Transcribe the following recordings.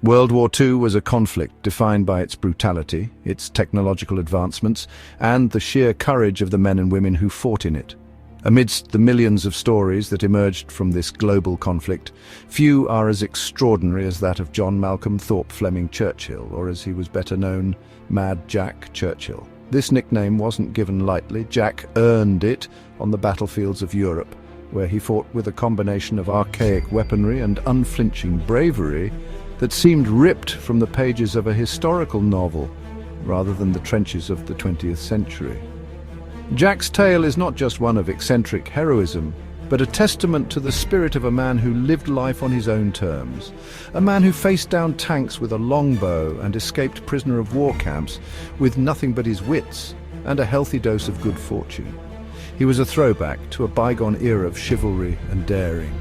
World War II was a conflict defined by its brutality, its technological advancements, and the sheer courage of the men and women who fought in it. Amidst the millions of stories that emerged from this global conflict, few are as extraordinary as that of John Malcolm Thorpe Fleming Churchill, or as he was better known, Mad Jack Churchill. This nickname wasn't given lightly. Jack earned it on the battlefields of Europe, where he fought with a combination of archaic weaponry and unflinching bravery that seemed ripped from the pages of a historical novel rather than the trenches of the 20th century. Jack's tale is not just one of eccentric heroism, but a testament to the spirit of a man who lived life on his own terms, a man who faced down tanks with a longbow and escaped prisoner of war camps with nothing but his wits and a healthy dose of good fortune. He was a throwback to a bygone era of chivalry and daring,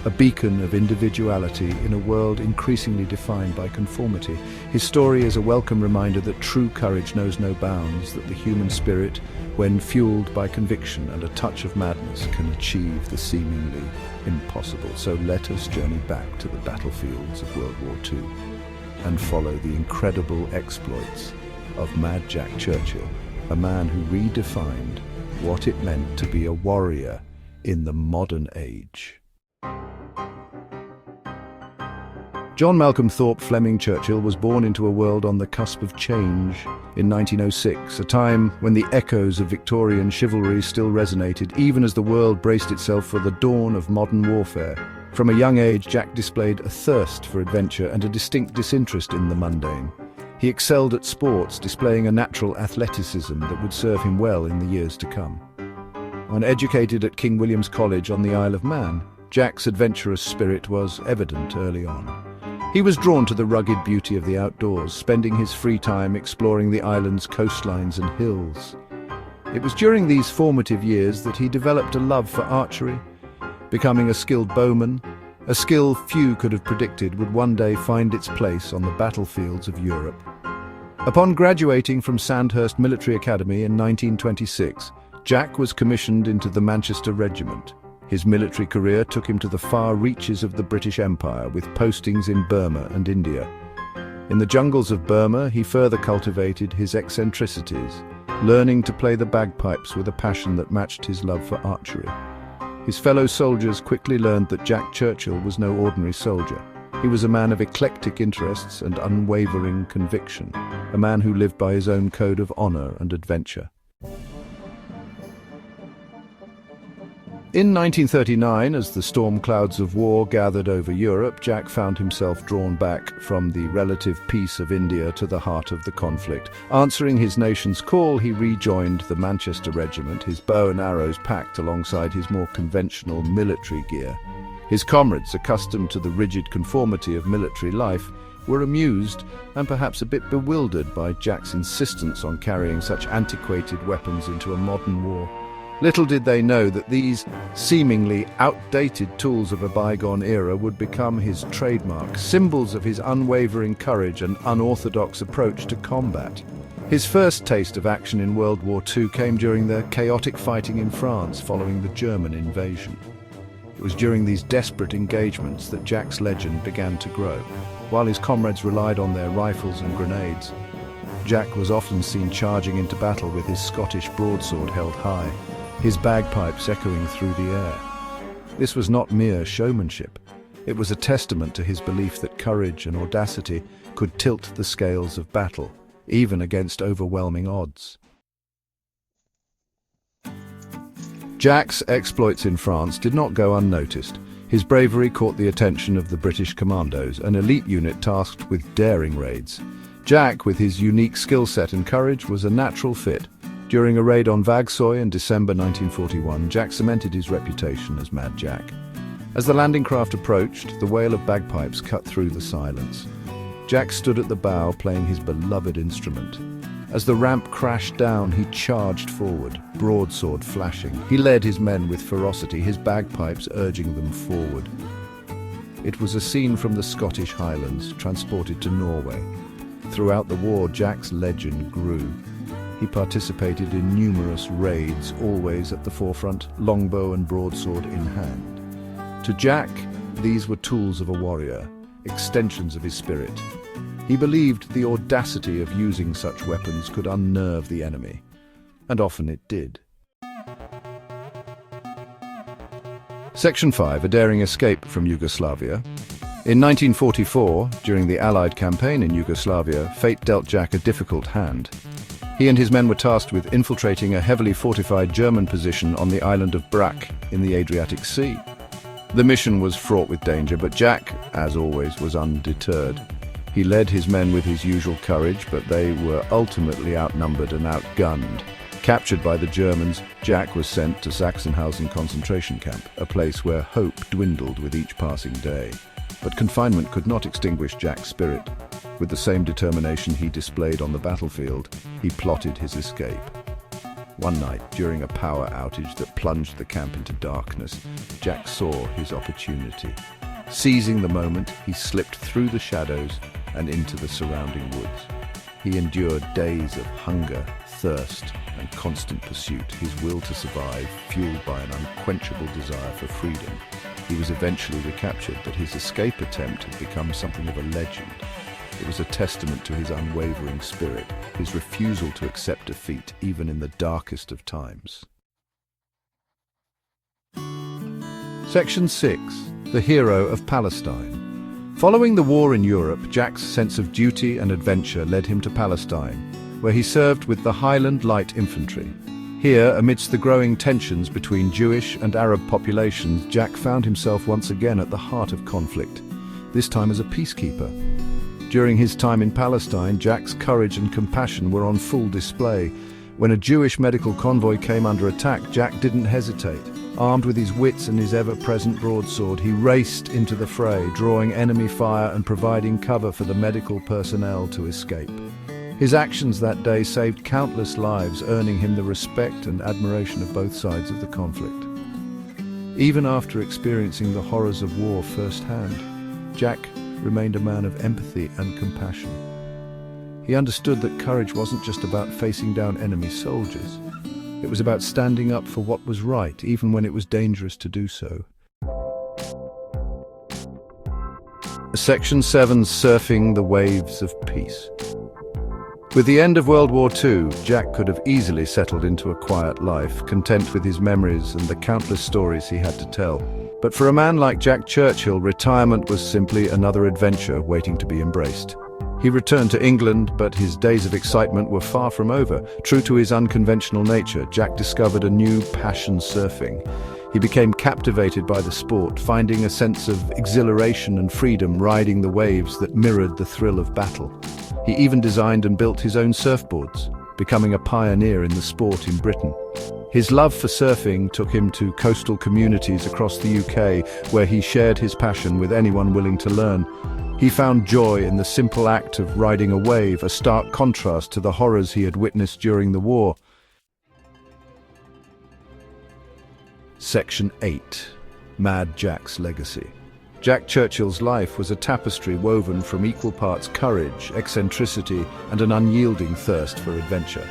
a beacon of individuality in a world increasingly defined by conformity. His story is a welcome reminder that true courage knows no bounds, that the human spirit, when fueled by conviction and a touch of madness, can achieve the seemingly impossible. So let us journey back to the battlefields of World War II and follow the incredible exploits of Mad Jack Churchill, a man who redefined what it meant to be a warrior in the modern age. John Malcolm Thorpe Fleming Churchill was born into a world on the cusp of change in 1906, a time when the echoes of Victorian chivalry still resonated, even as the world braced itself for the dawn of modern warfare. From a young age, Jack displayed a thirst for adventure and a distinct disinterest in the mundane. He excelled at sports, displaying a natural athleticism that would serve him well in the years to come. When educated at King William's College on the Isle of Man, Jack's adventurous spirit was evident early on. He was drawn to the rugged beauty of the outdoors, spending his free time exploring the island's coastlines and hills. It was during these formative years that he developed a love for archery, becoming a skilled bowman, a skill few could have predicted would one day find its place on the battlefields of Europe. Upon graduating from Sandhurst Military Academy in 1926, Jack was commissioned into the Manchester Regiment. His military career took him to the far reaches of the British Empire, with postings in Burma and India. In the jungles of Burma, he further cultivated his eccentricities, learning to play the bagpipes with a passion that matched his love for archery. His fellow soldiers quickly learned that Jack Churchill was no ordinary soldier. He was a man of eclectic interests and unwavering conviction, a man who lived by his own code of honor and adventure. In 1939, as the storm clouds of war gathered over Europe, Jack found himself drawn back from the relative peace of India to the heart of the conflict. Answering his nation's call, he rejoined the Manchester Regiment, his bow and arrows packed alongside his more conventional military gear. His comrades, accustomed to the rigid conformity of military life, were amused and perhaps a bit bewildered by Jack's insistence on carrying such antiquated weapons into a modern war. Little did they know that these seemingly outdated tools of a bygone era would become his trademark, symbols of his unwavering courage and unorthodox approach to combat. His first taste of action in World War II came during the chaotic fighting in France following the German invasion. It was during these desperate engagements that Jack's legend began to grow. While his comrades relied on their rifles and grenades, Jack was often seen charging into battle with his Scottish broadsword held high, his bagpipes echoing through the air. This was not mere showmanship. It was a testament to his belief that courage and audacity could tilt the scales of battle, even against overwhelming odds. Jack's exploits in France did not go unnoticed. His bravery caught the attention of the British Commandos, an elite unit tasked with daring raids. Jack, with his unique skill set and courage, was a natural fit. During a raid on Vagsoy in December 1941, Jack cemented his reputation as Mad Jack. As the landing craft approached, the wail of bagpipes cut through the silence. Jack stood at the bow, playing his beloved instrument. As the ramp crashed down, he charged forward, broadsword flashing. He led his men with ferocity, his bagpipes urging them forward. It was a scene from the Scottish Highlands, transported to Norway. Throughout the war, Jack's legend grew. He participated in numerous raids, always at the forefront, longbow and broadsword in hand. To Jack, these were tools of a warrior, extensions of his spirit. He believed the audacity of using such weapons could unnerve the enemy, and often it did. Section 5. A daring escape from Yugoslavia. In 1944, during the Allied campaign in Yugoslavia, fate dealt Jack a difficult hand. He and his men were tasked with infiltrating a heavily fortified German position on the island of Brac in the Adriatic Sea. The mission was fraught with danger, but Jack, as always, was undeterred. He led his men with his usual courage, but they were ultimately outnumbered and outgunned. Captured by the Germans, Jack was sent to Sachsenhausen concentration camp, a place where hope dwindled with each passing day. But confinement could not extinguish Jack's spirit. With the same determination he displayed on the battlefield, he plotted his escape. One night, during a power outage that plunged the camp into darkness, Jack saw his opportunity. Seizing the moment, he slipped through the shadows and into the surrounding woods. He endured days of hunger, thirst, and constant pursuit, his will to survive fueled by an unquenchable desire for freedom. He was eventually recaptured, but his escape attempt had become something of a legend. It was a testament to his unwavering spirit, his refusal to accept defeat even in the darkest of times. Section 6. The Hero of Palestine. Following the war in Europe, Jack's sense of duty and adventure led him to Palestine, where he served with the Highland Light Infantry. Here, amidst the growing tensions between Jewish and Arab populations, Jack found himself once again at the heart of conflict, this time as a peacekeeper. During his time in Palestine, Jack's courage and compassion were on full display. When a Jewish medical convoy came under attack, Jack didn't hesitate. Armed with his wits and his ever-present broadsword, he raced into the fray, drawing enemy fire and providing cover for the medical personnel to escape. His actions that day saved countless lives, earning him the respect and admiration of both sides of the conflict. Even after experiencing the horrors of war firsthand, Jack remained a man of empathy and compassion. He understood that courage wasn't just about facing down enemy soldiers. It was about standing up for what was right, even when it was dangerous to do so. Section 7. Surfing the Waves of Peace. With the end of World War II, Jack could have easily settled into a quiet life, content with his memories and the countless stories he had to tell. But for a man like Jack Churchill, retirement was simply another adventure waiting to be embraced. He returned to England, but his days of excitement were far from over. True to his unconventional nature, Jack discovered a new passion: surfing. He became captivated by the sport, finding a sense of exhilaration and freedom riding the waves that mirrored the thrill of battle. He even designed and built his own surfboards, becoming a pioneer in the sport in Britain. His love for surfing took him to coastal communities across the UK, where he shared his passion with anyone willing to learn. He found joy in the simple act of riding a wave, a stark contrast to the horrors he had witnessed during the war. Section 8. Mad Jack's Legacy. Jack Churchill's life was a tapestry woven from equal parts courage, eccentricity, and an unyielding thirst for adventure.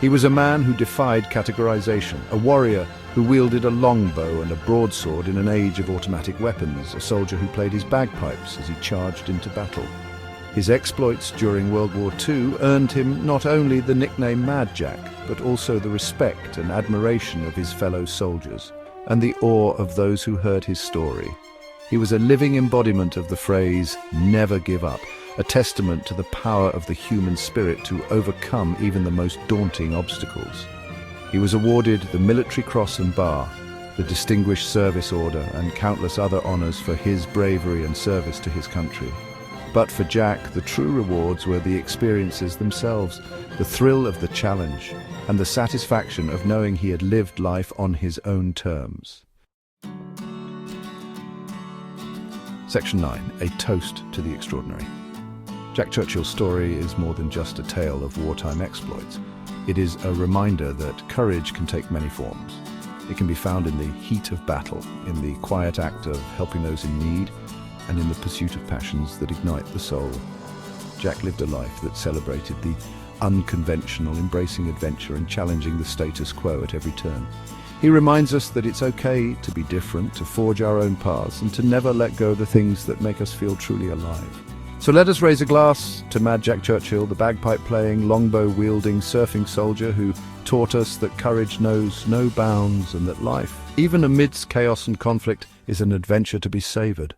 He was a man who defied categorization, a warrior who wielded a longbow and a broadsword in an age of automatic weapons, a soldier who played his bagpipes as he charged into battle. His exploits during World War II earned him not only the nickname Mad Jack, but also the respect and admiration of his fellow soldiers, and the awe of those who heard his story. He was a living embodiment of the phrase, "never give up," a testament to the power of the human spirit to overcome even the most daunting obstacles. He was awarded the Military Cross and Bar, the Distinguished Service Order, and countless other honors for his bravery and service to his country. But for Jack, the true rewards were the experiences themselves, the thrill of the challenge, and the satisfaction of knowing he had lived life on his own terms. Section 9. A Toast to the Extraordinary. Jack Churchill's story is more than just a tale of wartime exploits. It is a reminder that courage can take many forms. It can be found in the heat of battle, in the quiet act of helping those in need, and in the pursuit of passions that ignite the soul. Jack lived a life that celebrated the unconventional, embracing adventure and challenging the status quo at every turn. He reminds us that it's okay to be different, to forge our own paths, and to never let go of the things that make us feel truly alive. So let us raise a glass to Mad Jack Churchill, the bagpipe-playing, longbow-wielding, surfing soldier who taught us that courage knows no bounds and that life, even amidst chaos and conflict, is an adventure to be savoured.